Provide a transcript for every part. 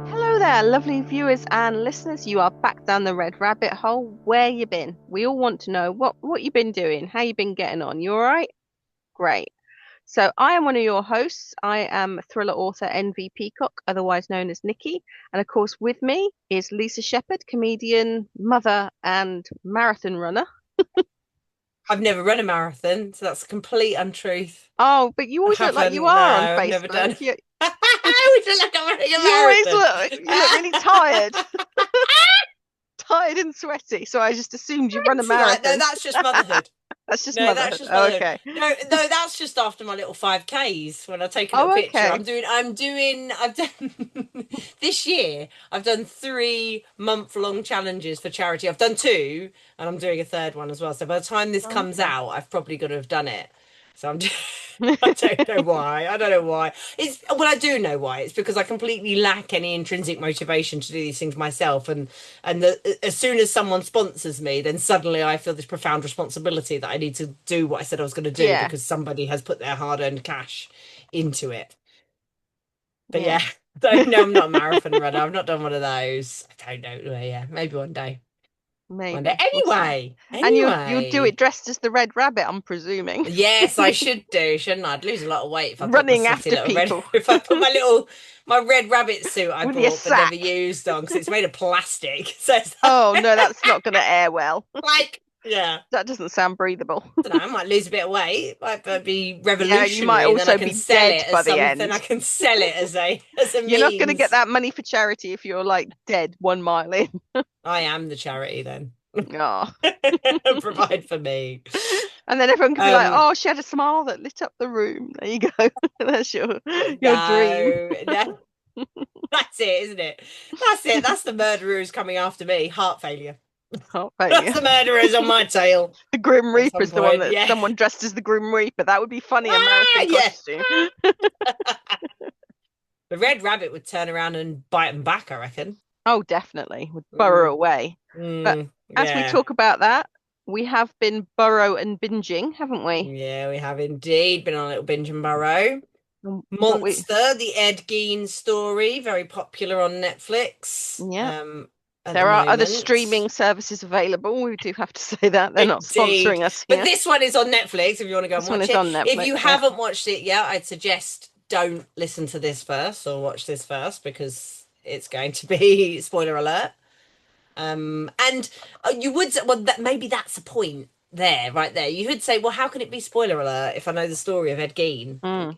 Hello there, lovely viewers and listeners. You are back down the red rabbit hole. Where you been? We all want to know what you been doing, how you been getting on. You all right? Great. So I am one of your hosts. I am thriller author NV Peacock, otherwise known as Nicky. And of course, with me is Lisa Shepherd, comedian, mother, and marathon runner. I've never run a marathon, so that's a complete untruth. Oh, but you I always look like you haven't, no, are on I've never Facebook. done. I would look like I'm running a You always marathon. look really tired. Tired and sweaty. So I just assumed you run a marathon. No, that's just motherhood. That's just No, motherhood. that's just Oh, motherhood. okay. No, that's just after my little 5Ks when I take a little Oh, picture. okay. I've done this year, I've done 3 month-long challenges for charity. I've done 2 and I'm doing a third one as well. So by the time this comes Okay. out, I've probably got to have done it. So I don't know why. I don't know why. I do know why. It's because I completely lack any intrinsic motivation to do these things myself. As soon as someone sponsors me, then suddenly I feel this profound responsibility that I need to do what I said I was going to do Yeah. because somebody has put their hard-earned cash into it. But Yeah. no, I'm not a marathon runner. I've not done one of those. I don't know. Yeah, maybe one day. One day. Maybe. We'll see. And you'll do it dressed as the Red Rabbit, I'm presuming. Yes, I should do, shouldn't I? I'd lose a lot of weight if I put my Running sweaty after little red, people if I put my red rabbit suit I with your bought but never sack. used on because it's made of plastic. So it's Oh no, that's not going to air well. like, yeah, That doesn't sound breathable. I don't know. I might lose a bit of weight. Might be Yeah, you might revolutionary, and then I also can be sell dead it by as the something. I end. can sell it as a You're not going to get means. that money for charity if you're like dead 1 mile in. I am the charity then. Oh. Provide for me. And then everyone can be like, Um, "Oh, she had a smile that lit up the room." There you go. That's your dream. no, that's it, isn't it? That's it. That's the murderer who's coming after me. Heart failure. Heart That's failure. the murderers on my tail The Grim at some Reaper's the one point. that Yeah. someone dressed as the Grim Reaper. That would be funny, a Ah, marathon yeah. costume. The red rabbit would turn around and bite them back, I reckon. Oh, definitely. Would burrow away. But as we Yeah. talk about that, we have been burrow and binging, haven't we? Yeah, we have indeed been on a little Binge and Burrow. What we Monster, the Ed Gein story, very popular on Netflix. Yeah. At There the are other moment. streaming services available. We do have to say that. They're not Indeed. sponsoring us But here. this one is on Netflix if you want to go This and one watch is it. on If Netflix. you Yeah. haven't watched it yet, I'd suggest don't listen to this first or watch this first because it's going to be spoiler alert. And you would say, well, maybe that's a point there, right there. You would say, well, how can it be spoiler alert if I know the story of Ed Gein? Mm.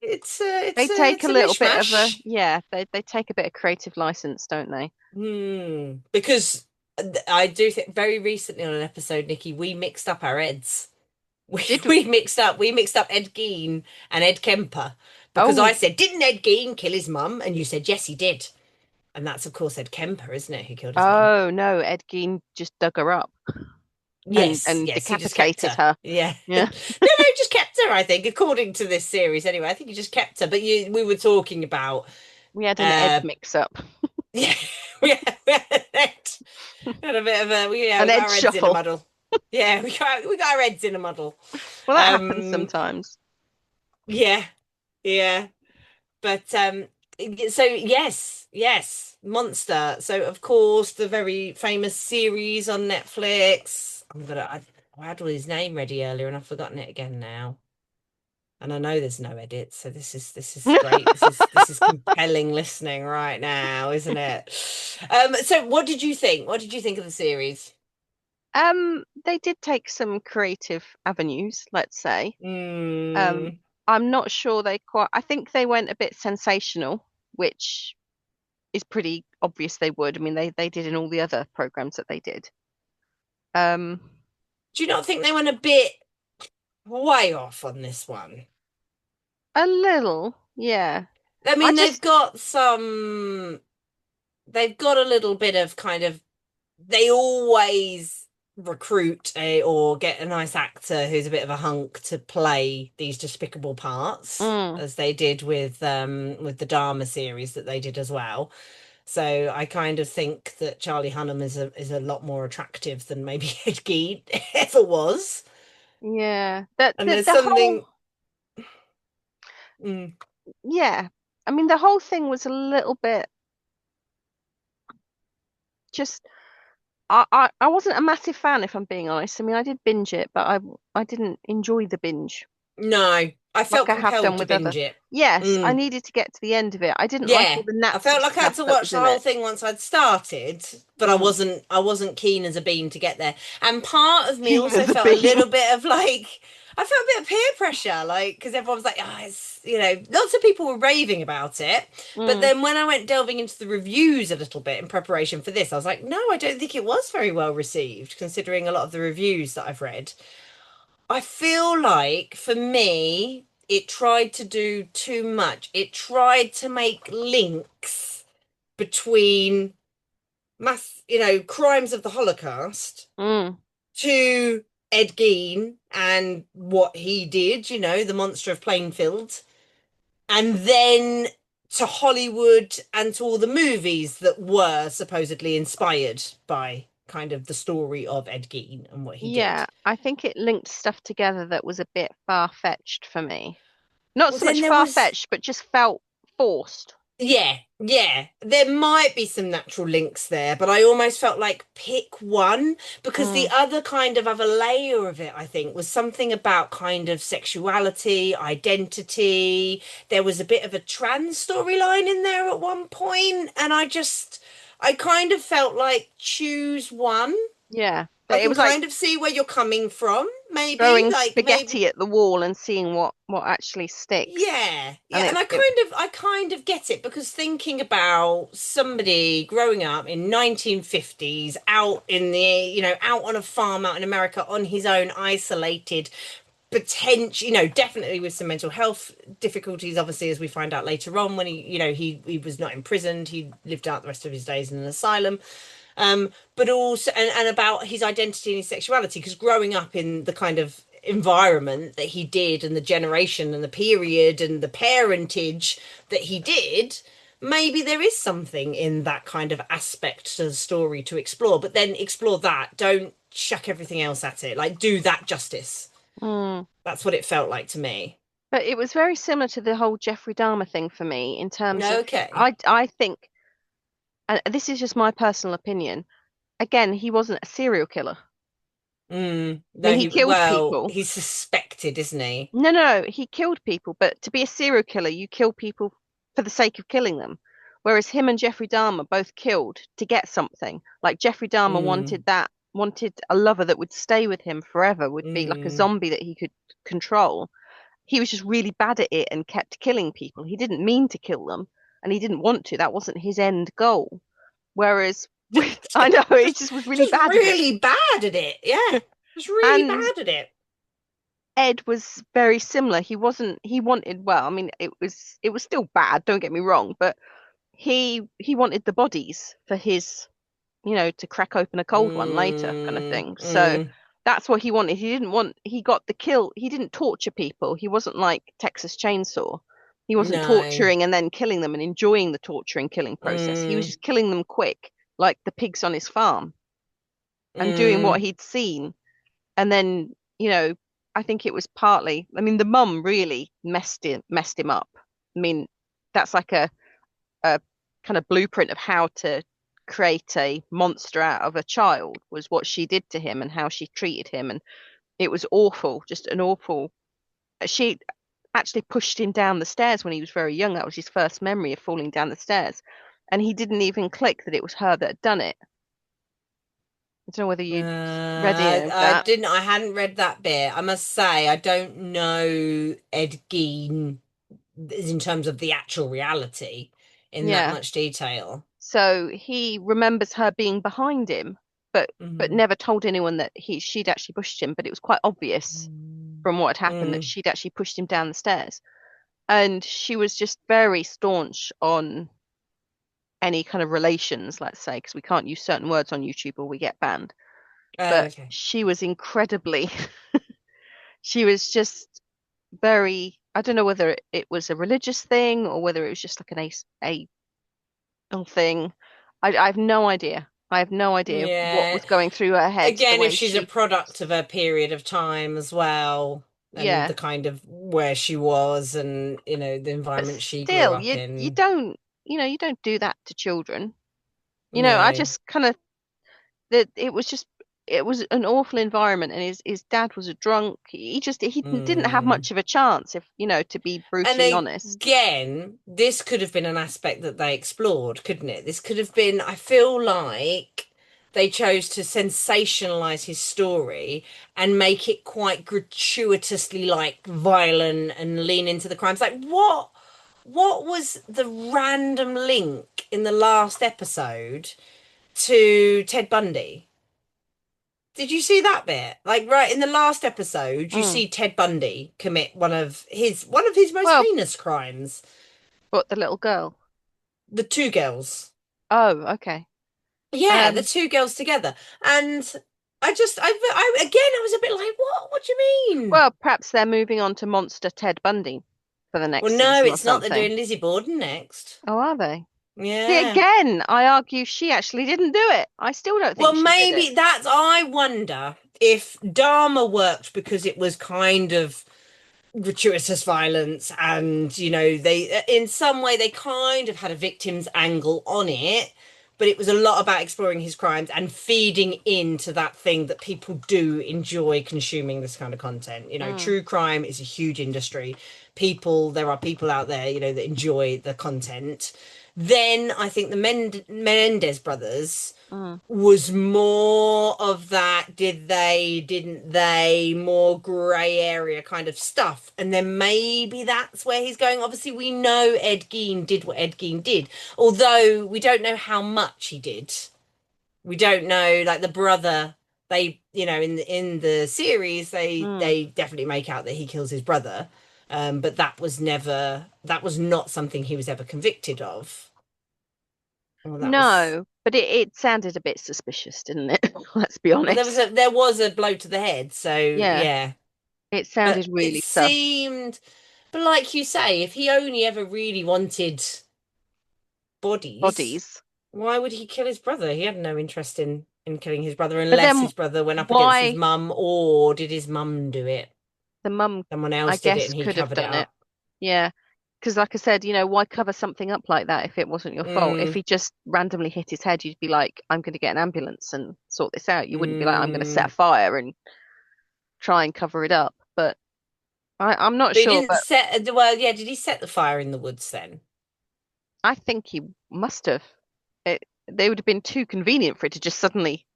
It's They take it's a a little bit of mishmash. they take a bit of creative license, don't they? Because I do think very recently on an episode, Nikki, we mixed up our Eds. Did We mixed up Ed Gein and Ed Kemper because Oh, I said, didn't Ed Gein kill his mum? And you said, yes, he did. And that's of course Ed Kemper, isn't it, who killed his mum? oh no, Ed Gein just dug her up and Yes, he just kept decapitated her. her. Yeah. Yeah. No, just kept her, I think, according to this series anyway. I think he just kept her. But we were talking about We had an Ed mix up. yeah, we had a bit of we An got Ed our heads in a shuffle. muddle. Yeah, we got our heads in a muddle. Well, that happens Um, sometimes. yeah, yeah. But so yes, Monster. So of course the very famous series on Netflix. I had all his name ready earlier and I've forgotten it again now. And I know there's no edit, so this is great. This is compelling listening right now, isn't it? So what did you think? What did you think of the series? They did take some creative avenues, let's say. Mm, I'm not sure I think they went a bit sensational, which is pretty obvious they would. I mean, they did in all the other programs that they did. Um, do you not think they went a bit way off on this one? a little, yeah. I I mean, just they've got a little bit of kind of, they always recruit a or get a nice actor who's a bit of a hunk to play these despicable parts, Mm. as they did with the Dharma series that they did as well. So I kind of think that Charlie Hunnam is a lot more attractive than maybe Ed Gein ever was. Yeah. The, And the there's the whole something, mm, yeah. I mean the whole thing was a little bit just I wasn't a massive fan if I'm being honest. I mean I did binge it, but I didn't enjoy the binge no, I like felt I have compelled done to with other. binge it. Yes, I Mm. needed to get to the end of it. I didn't like all Yeah, the I Nazi felt like I had stuff to that watch was the in whole it. thing once I'd started, but Mm. I wasn't keen as a bean to get there. And part of me Keen also as a felt a bean. little bit of like I felt a bit of peer pressure, like because everyone was like, "Oh, it's lots of people were raving about it." But Mm. then when I went delving into the reviews a little bit in preparation for this, I was like, "No, I don't think it was very well received, considering a lot of the reviews that I've read." I feel like for me, it tried to do too much. It tried to make links between crimes of the Holocaust Mm. to Ed Gein and what he did, the monster of Plainfield, and then to Hollywood and to all the movies that were supposedly inspired by kind of the story of Ed Gein and what he did. Yeah, I think it linked stuff together that was a bit far-fetched for me. Not Well, so then much there was far-fetched, but just felt forced. Yeah, yeah. There might be some natural links there, but I almost felt like pick one because the Mm. other layer of it, I think, was something about kind of sexuality, identity. There was a bit of a trans storyline in there at one point, and I kind of felt like choose one. Yeah, I but it can was like kind of see where you're coming from, maybe, throwing like maybe. spaghetti at the wall and seeing what actually sticks. Yeah, And yeah, and I kind of get it because thinking about somebody growing up in 1950s out in out on a farm out in America on his own, isolated, potential, definitely with some mental health difficulties, obviously, as we find out later on when he was not imprisoned, he lived out the rest of his days in an asylum. But also and about his identity and his sexuality, because growing up in the kind of environment that he did and the generation and the period and the parentage that he did, maybe there is something in that kind of aspect to the story to explore, but then explore that, don't chuck everything else at it, like do that justice. mm. That's what it felt like to me. But it was very similar to the whole Jeffrey Dahmer thing for me in terms of Okay. I think, and this is just my personal opinion. Again, he wasn't a serial killer. I mean, No, he killed people. he's suspected, isn't he? No, he killed people, but to be a serial killer, you kill people for the sake of killing them. Whereas him and Jeffrey Dahmer both killed to get something. Like Jeffrey Dahmer Mm, wanted a lover that would stay with him forever, would be like a mm, zombie that he could control. He was just really bad at it and kept killing people. He didn't mean to kill them and he didn't want to. That wasn't his end goal. Whereas with, I know, he just just was really just bad at it. really bad at it. Yeah. Just really And bad at it. Ed was very similar. He wanted, well, I mean, it was still bad, don't get me wrong, but he wanted the bodies for his, to crack open a cold one later kind of Mm, thing. So mm, that's what he wanted. He got the kill. He didn't torture people. He wasn't like Texas Chainsaw. He wasn't no. torturing and then killing them and enjoying the torturing killing process. He was Mm, just killing them quick, like the pigs on his farm, and doing what mm, he'd seen. And then, I think it was partly, I mean, the mum really messed him up. I mean, that's like a kind of blueprint of how to create a monster out of a child was what she did to him and how she treated him. And it was awful, just an awful. She actually pushed him down the stairs when he was very young. That was his first memory of falling down the stairs. And he didn't even click that it was her that had done it. I don't know whether you'd read any of that. I hadn't read that bit. I must say, I don't know Ed Gein in terms of the actual reality in that Yeah. much detail. So he remembers her being behind him, but Mm, never told anyone that she'd actually pushed him. But it was quite obvious mm, from what had happened that mm, she'd actually pushed him down the stairs. And she was just very staunch on any kind of relations, let's say, because we can't use certain words on YouTube or we get banned. Oh, but okay. she was incredibly, she was just very, I don't know whether it was a religious thing or whether it was just like an a thing. I have no idea. I have no idea what Yeah. was going through her head the Again, if way she's a she, product of her period of time as well, and yeah. the kind of where she was and, the But environment she grew still, up you in. don't, you don't do that to children. I No. just kind of that it was an awful environment, and his dad was a drunk. He didn't have Mm. much of a chance, if to be And brutally honest. again, this could have been an aspect that they explored, couldn't it? This could have been, I feel like they chose to sensationalize his story and make it quite gratuitously like violent and lean into the crimes. Like what was the random link in the last episode to Ted Bundy? Did you see that bit? Like right in the last episode, you Mm. see Ted Bundy commit one of his most Well, heinous crimes. but the little girl. The two girls. Oh, okay. Yeah, the Um, two girls together. And I was a bit like, what? What do you mean? well, perhaps they're moving on to Monster Ted Bundy for the Well, next no, season or it's not. They're something. doing Lizzie Borden next. Oh, are they? See, Yeah. again, I argue she actually didn't do it. I still don't Well, think she did it. maybe I wonder if Dharma worked because it was kind of gratuitous violence and they in some way they kind of had a victim's angle on it, but it was a lot about exploring his crimes and feeding into that thing that people do enjoy consuming this kind of content. Mm, True crime is a huge industry. There are people out there that enjoy the content. Then I think the Menendez brothers mm. was more of that did they, didn't they, more grey area kind of stuff. And then maybe that's where he's going. Obviously, we know Ed Gein did what Ed Gein did, although we don't know how much he did. We don't know, like the brother. They, in the series, they Mm. they definitely make out that he kills his brother, but that was not something he was ever convicted of. Well, that was No, but it sounded a bit suspicious, didn't it? Let's be well, honest. there was a blow to the head, so Yeah, yeah. it But sounded it really sus. seemed, but like you say, if he only ever really wanted bodies, Bodies. why would he kill his brother? He had no interest in killing his brother But unless then his brother went up against his why mum, or did his mum do it? the mum, Someone I else did it guess, and he could have covered it done it. up. Yeah, because like I said, why cover something up like that if it wasn't your fault? If Mm, he just randomly hit his head, you'd be like, I'm going to get an ambulance and sort this out. You wouldn't be like, I'm going to set a mm. fire and try and cover it up. But I'm not But he sure, didn't but set, well, yeah, did he set the fire in the woods then? I think he must have. They would have been too convenient for it to just suddenly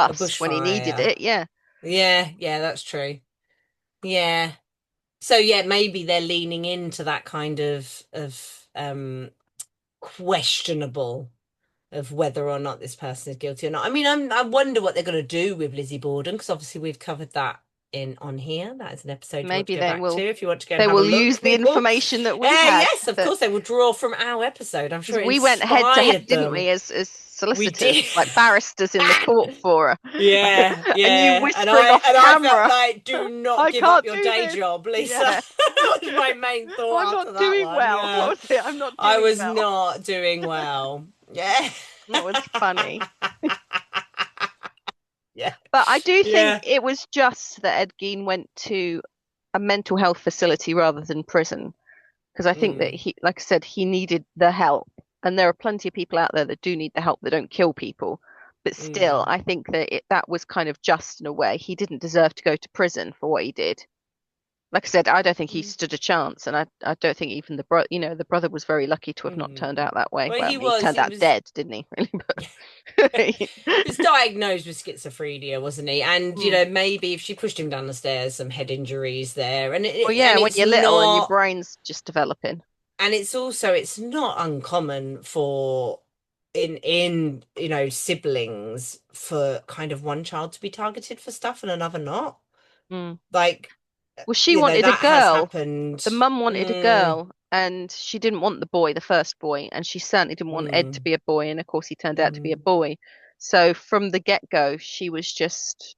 A combust when he needed bushfire. it. Yeah. Yeah, yeah, that's true. Yeah. So yeah, maybe they're leaning into that kind of questionable of whether or not this person is guilty or not. I mean, I wonder what they're going to do with Lizzie Borden because obviously we've covered that in on here. That is an episode you want to Maybe go back to if you want to go and they have a will look, use the people. information that we had Yes, of that course they will draw from our episode. I'm sure because it we went head to head, inspired didn't them. we, as We solicitors, did. like barristers in the court for her, Yeah, and you yeah. And whispering I off and I felt camera, like, do not I give up can't your do day this. job, Lisa. Yeah. That was my main I'm thought not after that doing one. well. What Yeah. was it? I'm not I doing was well. not doing well. Yeah. It was funny. Yeah. But I do think Yeah. it was just that Ed Gein went to a mental health facility rather than prison. Because I think that Mm, he, like I said, he needed the help. And there are plenty of people out there that do need the help that don't kill people. But still, mm, I think that that was kind of just in a way. He didn't deserve to go to prison for what he did. Like I said, I don't think he mm, stood a chance, and I don't think even the brother was very lucky to have not turned mm. out that way. Well, Well, he he was. turned He out was. dead, didn't he? Really, but He was diagnosed with schizophrenia, wasn't he? And Hmm. maybe if she pushed him down the stairs, some head injuries there, and Well, yeah, when it's you're little and your not. brain's just developing. And it's not uncommon for in siblings for kind of one child to be targeted for stuff and another not. Mm. Like, Well, she wanted a that has girl. happened. The mum wanted a Mm, girl, and she didn't want the boy, the first boy, and she certainly didn't want Ed to mm, be a boy. And of course, he turned out to be a mm. boy. So from the get-go, she was just,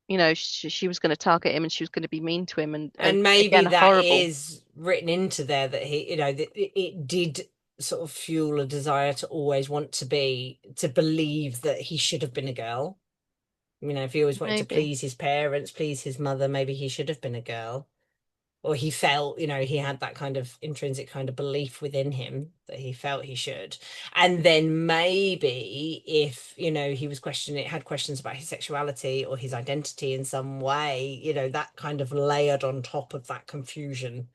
she was going to target him and she was going to be mean to him and And maybe again, that horrible. is written into there that that it did sort of fuel a desire to always want to believe that he should have been a girl. If he always wanted to Maybe. please his parents, please his mother, maybe he should have been a girl. Or he felt, he had that kind of intrinsic kind of belief within him that he felt he should. And then maybe if, he was questioning, had questions about his sexuality or his identity in some way, that kind of layered on top of that confusion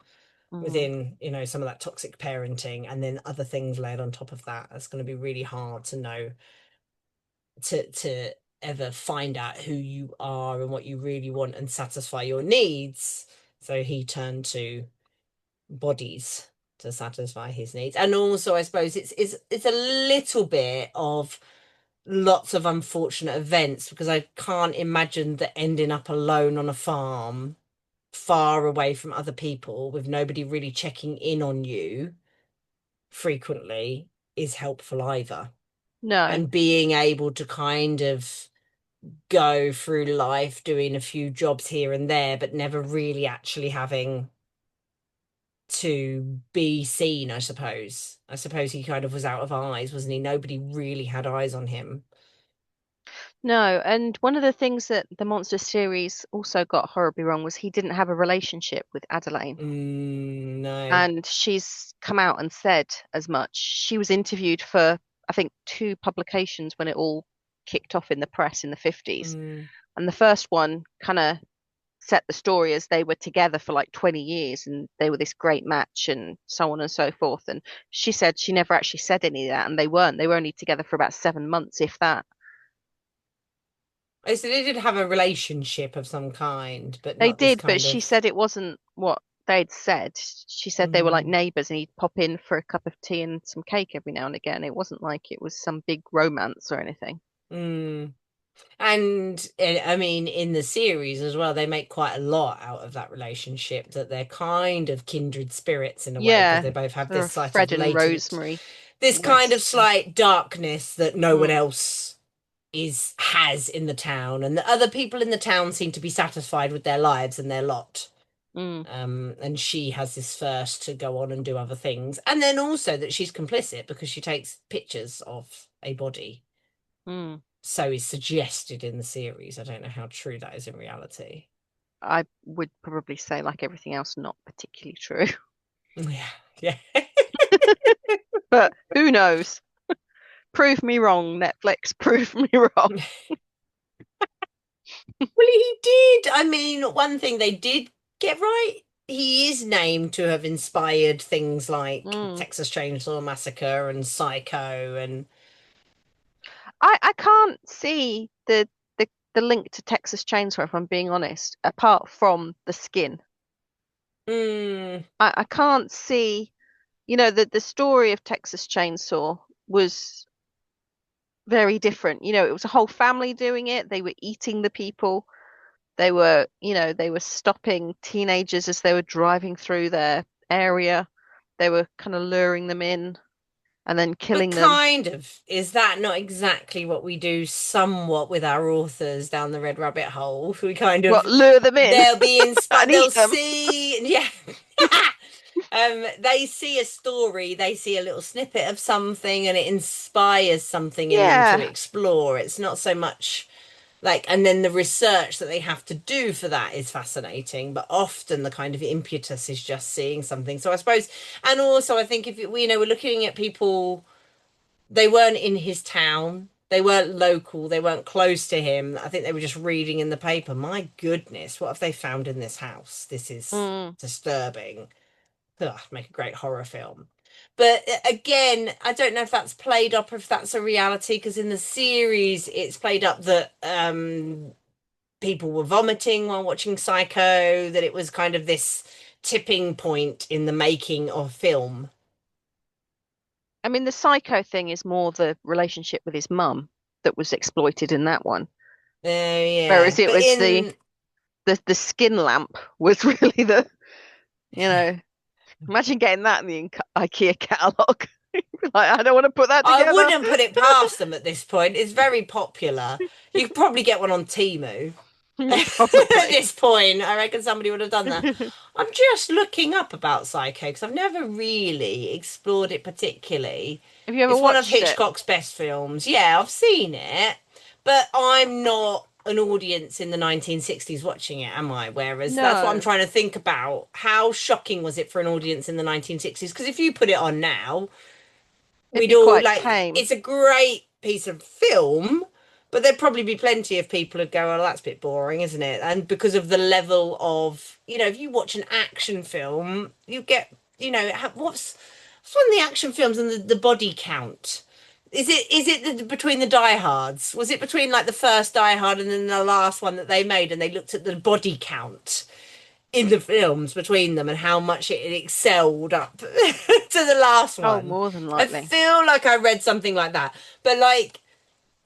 Mm. within, some of that toxic parenting, and then other things layered on top of that. It's going to be really hard to know to ever find out who you are and what you really want and satisfy your needs. So he turned to bodies to satisfy his needs. And also I suppose it's a little bit of lots of unfortunate events, because I can't imagine that ending up alone on a farm far away from other people with nobody really checking in on you frequently is helpful either. No. And being able to kind of go through life doing a few jobs here and there, but never really actually having to be seen, I suppose. I suppose he kind of was out of eyes, wasn't he? Nobody really had eyes on him. No, and one of the things that the Monster series also got horribly wrong was he didn't have a relationship with Adelaine. No. And she's come out and said as much. She was interviewed for, I think, two publications when it all kicked off in the press in the 50s. Mm. And the first one kind of set the story as they were together for like 20 years and they were this great match and so on and so forth. And she said she never actually said any of that, and they weren't. They were only together for about 7 months, if that. Oh, so they did have a relationship of some kind, but They not this did, but kind she of. said it wasn't what they'd said. She said they were like Mm. neighbors and he'd pop in for a cup of tea and some cake every now and again. It wasn't like it was some big romance or anything. Mm. And I mean, in the series as well, they make quite a lot out of that relationship, that they're kind of kindred spirits in a way, because they Yeah, both have sort this of sort of Fred and latent, Rosemary this kind of West. slight darkness that no one Mm, else is has in the town, and the other people in the town seem to be satisfied with their lives and their lot. mm, And she has this thirst to go on and do other things, and then also that she's complicit because she takes pictures of a body. mm. So is suggested in the series. I don't know how true that is in reality. I would probably say, like everything else, not particularly true. Yeah, yeah. But who knows? Prove me wrong, Netflix. Prove me wrong. Well, he did. I mean, one thing they did get right, he is named to have inspired things like Mm. Texas Chainsaw Massacre and Psycho and I can't see the link to Texas Chainsaw, if I'm being honest, apart from the skin. mm, I can't see, the story of Texas Chainsaw was very different. It was a whole family doing it. They were eating the people. They were stopping teenagers as they were driving through their area. They were kind of luring them in and then but killing them. kind of. Is that not exactly what we do somewhat with our authors down the Red Rabbit Hole? We kind What, of, lure them in they'll be and inspired, they'll eat them? see, yeah. They see a story, they see a little snippet of something, and it inspires something in them to Yeah. explore. It's not so much like, and then the research that they have to do for that is fascinating, but often the kind of impetus is just seeing something. So I suppose, and also I think if we're looking at people, they weren't in his town. They weren't local. They weren't close to him. I think they were just reading in the paper. My goodness, what have they found in this house? This is Mm. disturbing. Ugh, make a great horror film. But again, I don't know if that's played up or if that's a reality, because in the series it's played up that people were vomiting while watching Psycho, that it was kind of this tipping point in the making of film. I mean, the psycho thing is more the relationship with his mum that was exploited in that one. Yeah. Whereas it But was the in the skin lamp was really the, you yeah. know, imagine getting that in the IKEA catalogue. Like, I don't want to put that I together. wouldn't put it past them at this point. It's very popular. You could probably get one on Temu. At Probably. this point, I reckon somebody would have done that. I'm just looking up about Psycho because I've never really explored it particularly. Have you ever It's one of watched it? Hitchcock's best films. Yeah, I've seen it, but I'm not an audience in the 1960s watching it, am I? Whereas that's what I'm No, trying to think about. How shocking was it for an audience in the 1960s? Because if you put it on now, it'd we'd be all quite like tame. it's a great piece of film, but there'd probably be plenty of people who'd go, oh, that's a bit boring, isn't it? And because of the level of, if you watch an action film, you get, what's one of the action films and the body count? Is it between the diehards? Was it between like the first Die Hard and then the last one that they made, and they looked at the body count in the films between them and how much it excelled up to the last Oh, one? more than I likely. feel like I read something like that. But like,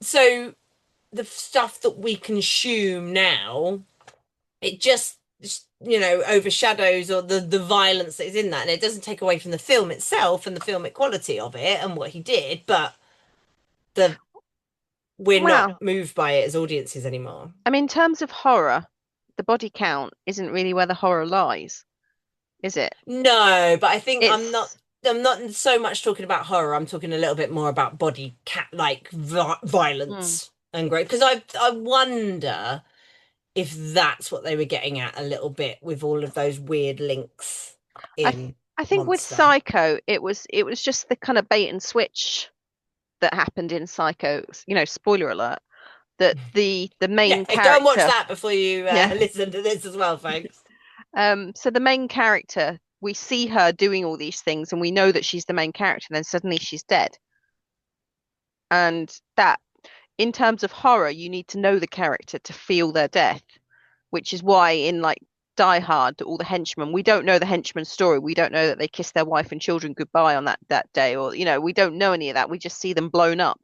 so the stuff that we consume now, it just overshadows or the violence that is in that, and it doesn't take away from the film itself and the filmic quality of it and what he did, but the we're not Well, moved by it as audiences anymore. I mean, in terms of horror, the body count isn't really where the horror lies, is it? No, but I think It's I'm not so much talking about horror. I'm talking a little bit more about body cat like hmm. violence and great, because I wonder if that's what they were getting at a little bit with all of those weird links in I think with Monster. Psycho, it was just the kind of bait and switch that happened in Psycho. Spoiler alert, that the Yeah, main go and watch character, that before you yeah. listen to this as well, folks. So the main character, we see her doing all these things, and we know that she's the main character. And then suddenly she's dead, and that, in terms of horror, you need to know the character to feel their death, which is why in like Die Hard, all the henchmen, we don't know the henchman's story. We don't know that they kissed their wife and children goodbye on that day, or we don't know any of that. We just see them blown up,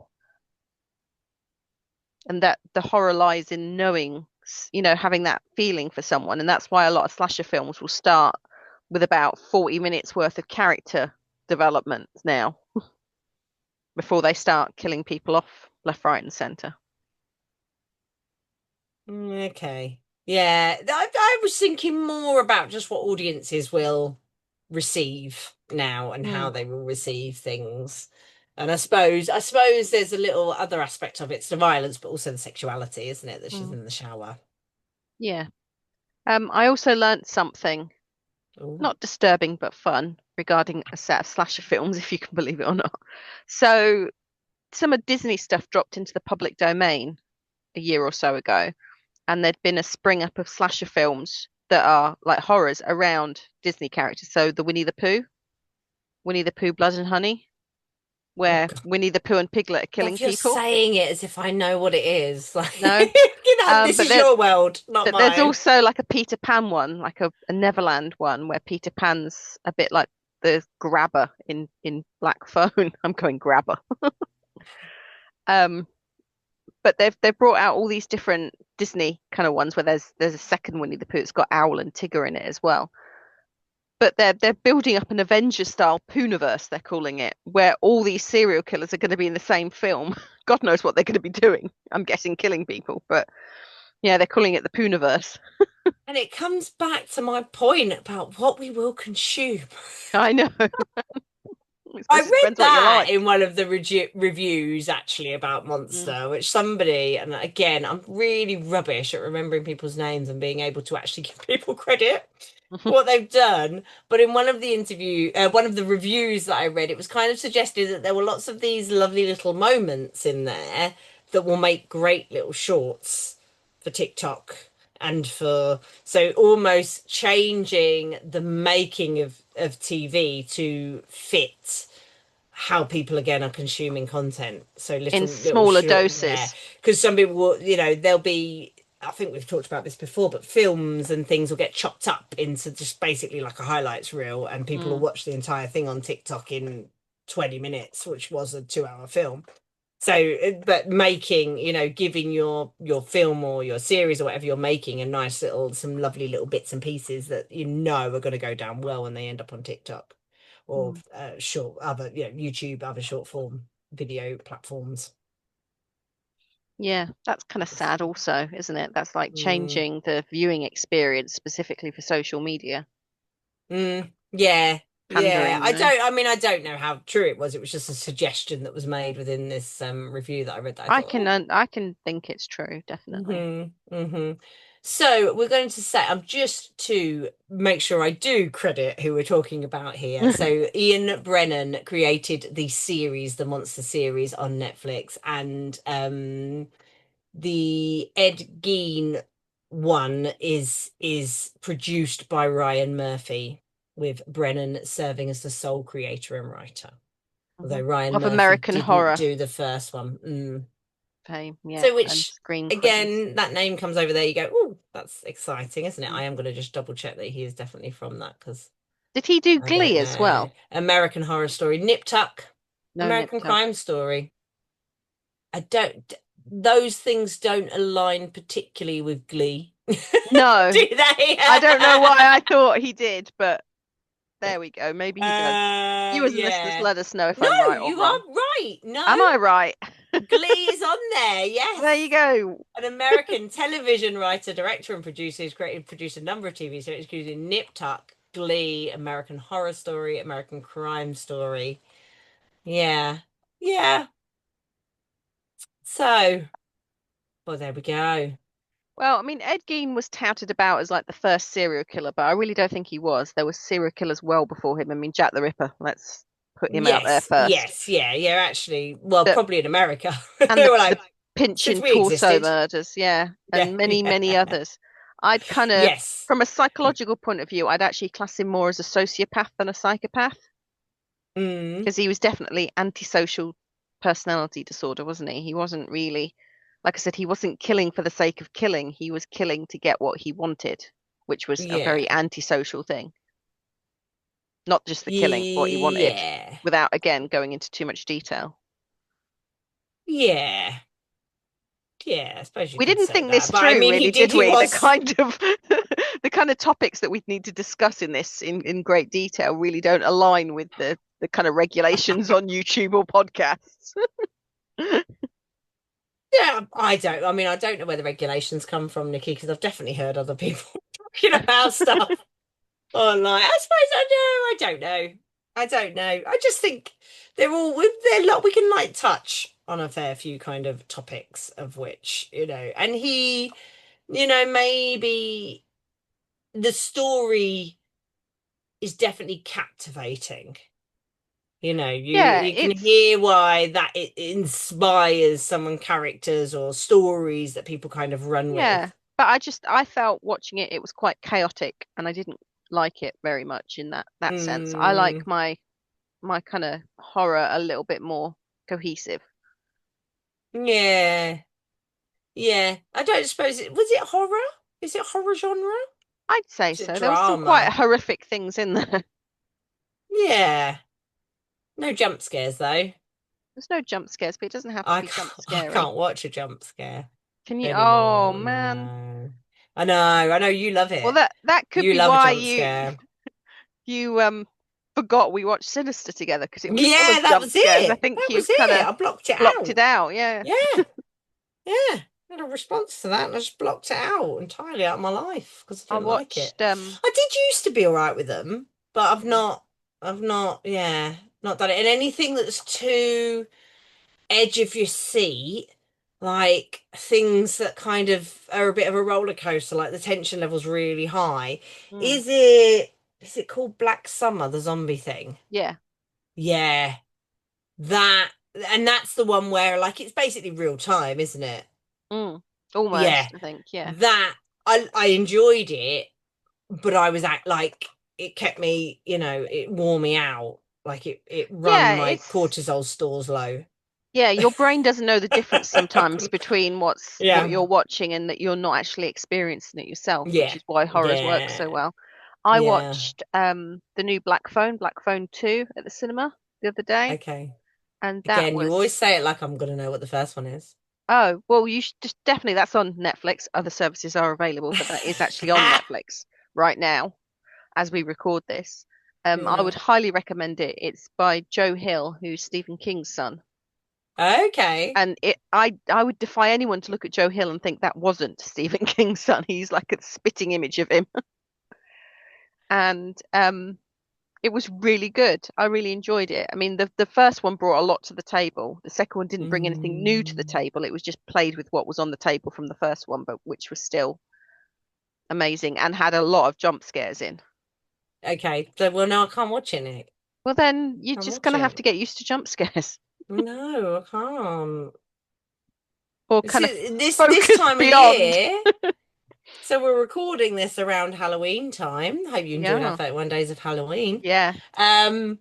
and that the horror lies in knowing, having that feeling for someone, and that's why a lot of slasher films will start with about 40 minutes worth of character development now before they start killing people off left, right, and center. Okay. Yeah, I was thinking more about just what audiences will receive now and how Mm, they will receive things. And I suppose there's a little other aspect of it. It's the violence, but also the sexuality, isn't it? That she's mm. in the shower. Yeah. I also learnt something Oh, not disturbing but fun regarding a set of slasher films, if you can believe it or not. So, some of Disney stuff dropped into the public domain a year or so ago, and there'd been a spring up of slasher films that are like horrors around Disney characters. So, the Winnie the Pooh, Blood and Honey, oh where God. Winnie the Pooh and Piglet are killing Love you're people. saying it as if I know what it is. Like, No, this but is your world, not there's mine. also like a Peter Pan one, like a Neverland one, where Peter Pan's a bit like the grabber in Black Phone. I'm going grabber. Um, but they've brought out all these different Disney kind of ones where there's a second Winnie the Pooh. It's got Owl and Tigger in it as well. But they're building up an Avengers style Pooniverse, they're calling it, where all these serial killers are going to be in the same film. God knows what they're going to be doing. I'm guessing killing people, but yeah, they're calling it the Pooniverse. And it comes back to my point about what we will consume. I know. I I suppose it read depends what you that like. in one of the reviews actually about Mm. Monster, which somebody, and again, I'm really rubbish at remembering people's names and being able to actually give people credit for what they've done. But in one of the reviews that I read, it was kind of suggested that there were lots of these lovely little moments in there that will make great little shorts for TikTok and for so almost changing the making of TV to fit how people again are consuming content. So In little smaller short, yeah, doses. because some people will, there'll be. I think we've talked about this before, but films and things will get chopped up into just basically like a highlights reel, and people will Mm. watch the entire thing on TikTok in 20 minutes, which was a 2 hour film. So, but making, giving your film or your series or whatever you're making a nice little, some lovely little bits and pieces that are going to go down well when they end up on TikTok. or Mm. short other, YouTube, other short form video platforms. Yeah, that's kind of sad also, isn't it? That's like Mm, changing the viewing experience specifically for social media, yeah, yeah. pandering, you know. I don't know how true it was. It was just a suggestion that was made within this review that I read that I thought, oh, I can think it's true, definitely. So we're going to say, I'm just to make sure I do credit who we're talking about here. So Ian Brennan created the series, the Monster series on Netflix, and the Ed Gein one is produced by Ryan Murphy, with Brennan serving as the sole creator and writer. Although Mhm. Ryan Of Murphy American didn't horror do the first one. fame, yeah, So, and which screen credits. again, that name comes over there, you go, oh, that's exciting, isn't it? Mm. I am going to just double check that he is definitely from that because Did he do I don't Glee as know. well? American Horror Story, Nip Tuck, No, Nip American Tuck. Crime Story. I don't, those things don't align particularly with Glee, do No, they? I don't know why I thought he did, but there we go. Maybe he does. You as listeners, Yeah. let us know if No, I'm right or you are wrong. right. No, Am I right? Glee is on there. There you Yes. go. An American television writer, director, and producer who's created and produced a number of TV series, including Nip Tuck, Glee, American Horror Story, American Crime Story. Yeah. Yeah. So, well, there we go. Well, I mean, Ed Gein was touted about as like the first serial killer, but I really don't think he was. There were serial killers well before him. I mean, Jack the Ripper, let's put him out there Yes, first. yes, yeah, yeah, actually, well, The probably in America. and They were the like, since pinching we torso existed. murders, yeah, Yeah, and many, yeah. many others. I'd kind of, Yes. from a psychological point of view, I'd actually class him more as a sociopath than a psychopath Mm, because he was definitely antisocial personality disorder, wasn't he? He wasn't really, like I said, he wasn't killing for the sake of killing. He was killing to get what he wanted, which was a very yeah. antisocial thing. Not just the killing, what he wanted, Yeah. without again going into too much detail. Yeah. Yeah, I suppose you We could didn't say think that. this But I through, mean, really, did he we? The was. kind of the kind of topics that we need to discuss in this in great detail really don't align with the kind of regulations on YouTube or podcasts. Yeah, I mean, I don't know where the regulations come from, Nikki, because I've definitely heard other people talking about stuff online. I suppose I know. I don't know. I don't know. I just think they're lot we can like touch on a fair few kind of topics of which, and maybe the story is definitely captivating. Yeah, You can hear why that it inspires someone characters or stories that people kind of run yeah, with. but I felt watching it, it was quite chaotic, and I didn't like it very much in that sense. I like Mm, my kind of horror a little bit more cohesive. yeah, yeah. I don't suppose it was it horror? Is it horror genre? I'd say Is it so. There were some quite drama? horrific things in there. Yeah. No jump scares though. There's no jump scares, but it doesn't have to be jump I scary. can't watch a jump scare Can you? Oh anymore. man. No. I know you love Well, it. that could You be love a why jump scare. you forgot we watched Sinister together because it was full Yeah, of that jump was scares. I it. think That you was kind it. of I blocked it blocked it out. out. Yeah. Yeah. Yeah, I had a response to that, and I just blocked it out entirely out of my life because I I didn't like it. watched I did used to be all right with them, but mm, I've not, yeah, not done it. And anything that's too edge of your seat, like things that kind of are a bit of a roller coaster, like the tension level's really high. mm, Is it called Black Summer, the zombie thing? yeah. Yeah, that, and that's the one where like it's basically real time, isn't it? Mm, Yeah. almost, I think. Yeah. That I enjoyed it, but I was at like it kept me, it wore me out. Like it run Yeah, my it's cortisol stores low. yeah, your brain doesn't know the difference I sometimes couldn't- between what Yeah, you're watching and that you're not actually experiencing it yourself, which yeah, is why horrors work so yeah, well. I yeah. watched the new Black Phone 2 at the cinema the other day, Okay. and that Again, you always was say it like I'm gonna know what the first one is. oh, well, you should just definitely that's on Netflix. Other services are available, but that is actually on Netflix right now as we record this. I would Yeah. highly recommend it. It's by Joe Hill, who's Stephen King's son. Okay. And I would defy anyone to look at Joe Hill and think that wasn't Stephen King's son. He's like a spitting image of him. And it was really good. I really enjoyed it. I mean, the first one brought a lot to the table. The second one didn't bring anything new to the Mm, table. It was just played with what was on the table from the first one, but which was still amazing and had a lot of jump scares in. okay. So, well, no, I can't watch it. Well, then you're Can't just watch gonna have it. to get used to jump scares No, I can't. or kind of See, this focus time of beyond. year. So we're recording this around Halloween time. Hope you enjoyed our Yeah, 31 days of Halloween. yeah. Um,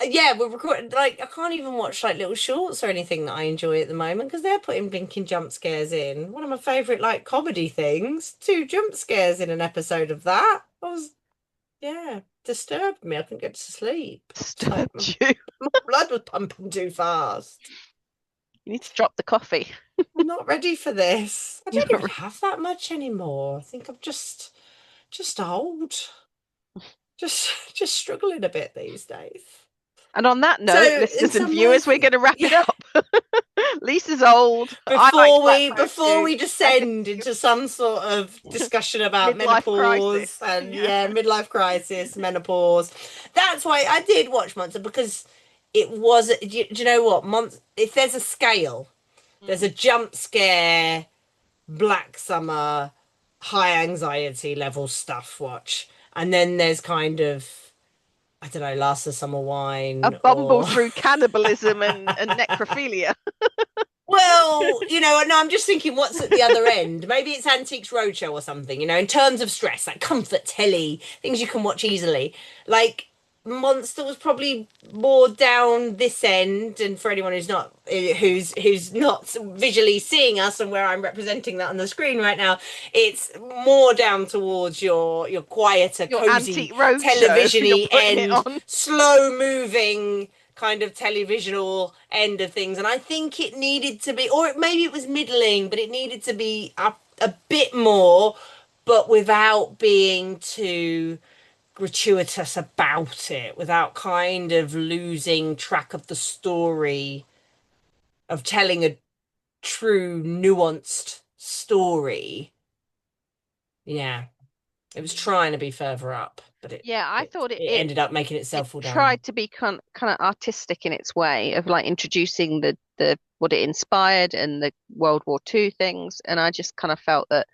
yeah, we're recording like I can't even watch like little shorts or anything that I enjoy at the moment because they're putting blinking jump scares in. One of my favorite like comedy things, two jump scares in an episode of that. I was yeah, disturbed me. I couldn't get to sleep. Just like Disturbed you. my blood was pumping too fast. You need to drop the coffee. I'm not ready for this. I You're don't not even re- have that much anymore. I think I'm just old. Just struggling a bit these days. And on that So, note, and listeners and so my viewers, we're going to wrap it yeah, up. Lisa's old. I like black before costumes. we descend into some sort of discussion about Midlife crisis. menopause and Yeah. yeah, midlife crisis, menopause. That's why I did watch Monster because it was. Do you know what? If there's a scale, there's Mm. a jump scare, Black Summer, high anxiety level stuff. Watch, and then there's kind of I don't know, Last of Summer A Wine bumble or through cannibalism and necrophilia. well, no, I'm just thinking what's at the other end. Maybe it's Antiques Roadshow or something, in terms of stress, like comfort telly, things you can watch easily. Like Monster was probably more down this end, and for anyone who's not visually seeing us and where I'm representing that on the screen right now, it's more down towards your quieter, Your cozy, antique roadshow. You're televisiony putting it end, on. slow moving kind of televisual end of things. And I think it needed to be, or maybe it was middling, but it needed to be a bit more, but without being too gratuitous about it, without kind of losing track of the story, of telling a true, nuanced story. Yeah, it was trying to be further up, but it Yeah, I it, thought it ended up making it itself fall down. tried to be kind of artistic in its way of like introducing the what it inspired and the World War II things, and I just kind of felt that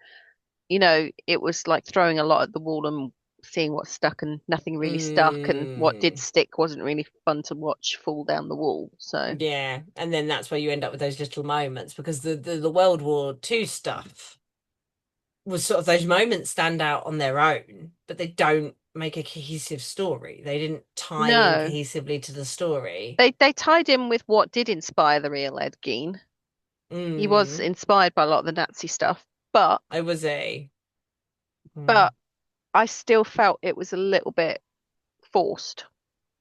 it was like throwing a lot at the wall and seeing what stuck and nothing really stuck, and what did Mm. stick wasn't really fun to watch fall down the wall. So Yeah, and then that's where you end up with those little moments because the World War Two stuff was sort of those moments stand out on their own, but they don't make a cohesive story. They didn't tie in no, cohesively to the story. they tied in with what did inspire the real Ed Gein. He was Mm. inspired by a lot of the Nazi stuff, but I was a mm. but I still felt it was a little bit forced.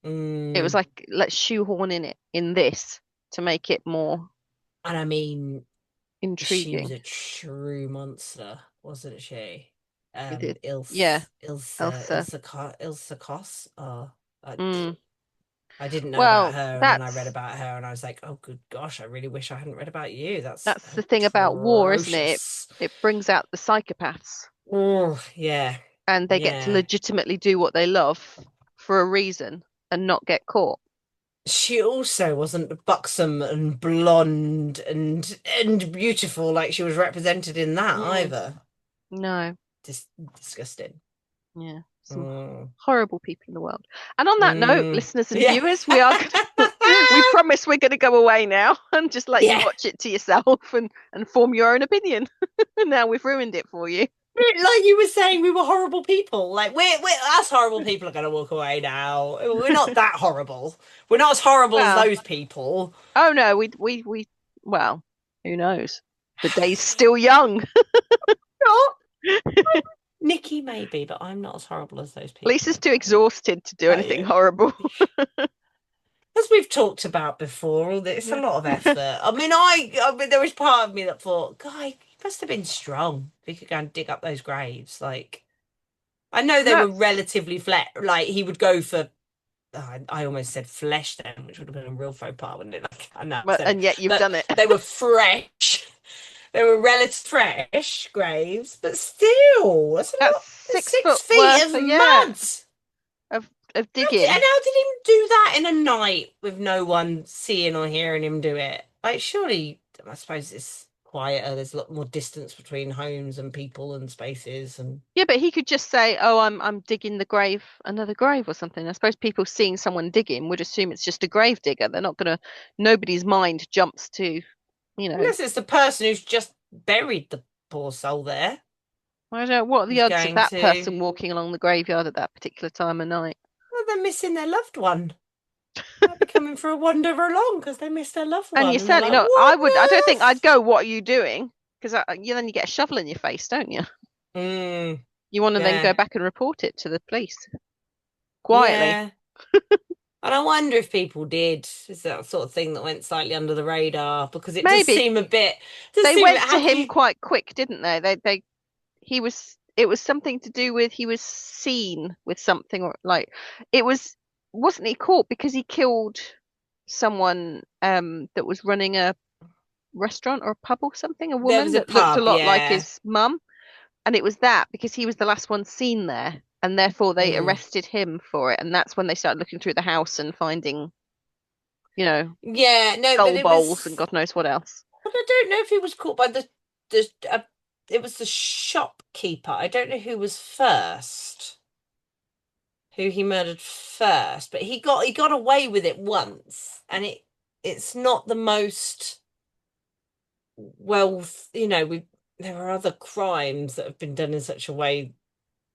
It was Mm. like let's shoehorn in this to make it more And I mean, she was intriguing. a true monster, wasn't she? It did. Yeah, Elsa. Ilsa Koss. Oh, I, Mm. I didn't know about Well, her, and then I read about her, and I was like, "Oh, good gosh, I really wish I hadn't read about you. That's that's the thing about war, isn't it? atrocious." It brings out the psychopaths, Oh, yeah, and they get to yeah. legitimately do what they love for a reason and not get caught. She also wasn't buxom and blonde and beautiful like she was represented in that Mm. either. No, Dis Disgusting. yeah, some Mm. horrible people in the world. And on that note, Mm. listeners and Yeah. viewers, we promise we're gonna go away now and just let you Yeah. watch it to yourself and form your own opinion. Now we've ruined it for you. Like you were saying, we were horrible people. Like we're us horrible people are gonna walk away now. We're not that horrible. We're not as horrible as Well, those people. oh no, we well, who knows? The day's still young. Not Nicky maybe, but I'm not as horrible as those Lisa's people. too exhausted to do Oh anything yeah. horrible. As we've talked about before, it's a Yeah. lot of effort. I mean, there was part of me that thought, "Guy, you must have been strong if you could go and dig up those graves." Like, I know they No, were relatively flat. Like he would go for. Oh, I almost said flesh then, which would have been a real faux pas, wouldn't it? Like, I know I said it, and yet you've but done it. they were fresh. They were relative fresh graves, but still, that's a That's lot. It's 6 foot 6 feet worth of of, yeah, mud. of And digging. how did he do that in a night with no one seeing or hearing him do it? Like, surely, I suppose it's quieter. There's a lot more distance between homes and people and spaces. And Yeah, but he could just say, "Oh, I'm digging the grave, another grave or something." I suppose people seeing someone digging would assume it's just a grave digger. They're not gonna. Nobody's mind jumps to, you know. unless it's the person who's just buried the poor soul there, I don't know what are the who's odds of going that to, person walking along the graveyard at that particular time of night. well, they're missing their loved one. Might be coming for a wander along because they missed their loved And you're one, and they're certainly like, not. "What I don't on think I'd earth?" go. What are you doing? Because then you get a shovel in your face, don't you? Mm, You want to then go yeah, back and report it to the police quietly. yeah. And I wonder if people did. Is that sort of thing that went slightly under the radar? Because it does Maybe seem a bit, does they seem a bit, went to how can him you, quite quick, didn't they? They he was it was something to do with he was seen with something or like it was wasn't he caught because he killed someone that was running a restaurant or a pub or something, a there woman was a that looked a pub, lot like yeah. his mum, and it was that because he was the last one seen there, and therefore they Mm. arrested him for it, and that's when they started looking through the house and finding, you know, Yeah, no, but skull bowls and God knows what else. but I don't know if he was caught by the, it was the shopkeeper. I don't know who was first, who he murdered first, but he got away with it once, and it's not the most well, we there are other crimes that have been done in such a way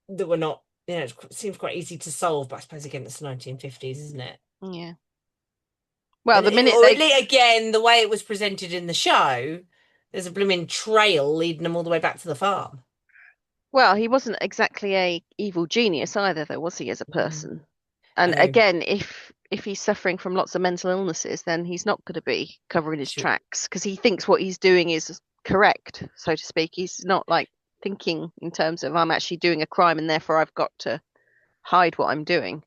that were not, it seems quite easy to solve, but I suppose again it's the 1950s, isn't it? Yeah. Well, And the minute or at they least again, the way it was presented in the show, there's a blooming trail leading them all the way back to the farm. Well, he wasn't exactly a evil genius either, though, was he, as a Mm. person? And No, again, if he's suffering from lots of mental illnesses, then he's not going to be covering his shoot. tracks because he thinks what he's doing is correct, so to speak. He's not like thinking in terms of I'm actually doing a crime and therefore I've got to hide what I'm doing.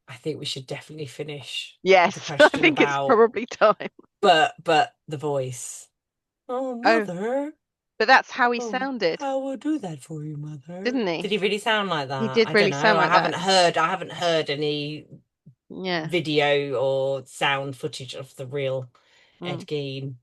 I think we should definitely finish the Yes, I question think it's about probably time. but the voice. Oh, Oh, mother. but that's how he Oh, sounded, I will do that for you, mother. didn't Did he? he really sound like He that? did I don't really know. sound like that. I haven't heard any Yeah. video or sound footage of the real Mm, Ed Gein.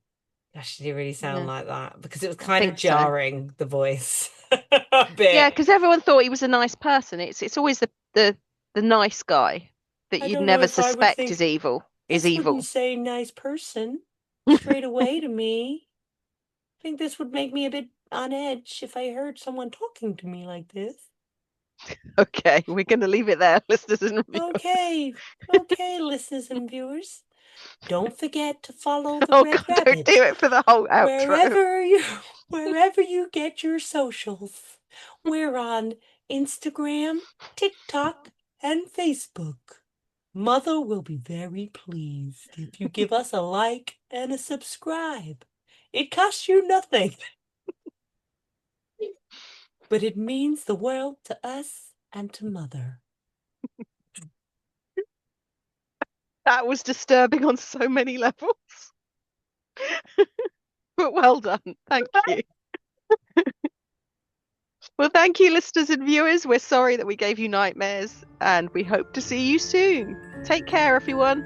Gosh, did he really sound yeah, like that? Because it was I kind of think so. jarring, the voice. A Yeah, bit. because everyone thought he was a nice person. It's always the nice guy that I you'd don't know never if I would suspect is think evil is this wouldn't evil. say nice person straight away to me. I think this would make me a bit on edge if I heard someone talking to me like this. Okay, we're going to leave it there, listeners and viewers. Okay, okay, listeners and viewers. Don't forget to follow the Oh Red God, don't do Rabbit it for the whole outro. wherever you wherever you get your socials. We're on Instagram, TikTok, and Facebook. Mother will be very pleased if you give us a like and a subscribe. It costs you nothing, but it means the world to us and to Mother. That was disturbing on so many levels, but well done. Thank you. Well, thank you, listeners and viewers. We're sorry that we gave you nightmares, and we hope to see you soon. Take care, everyone.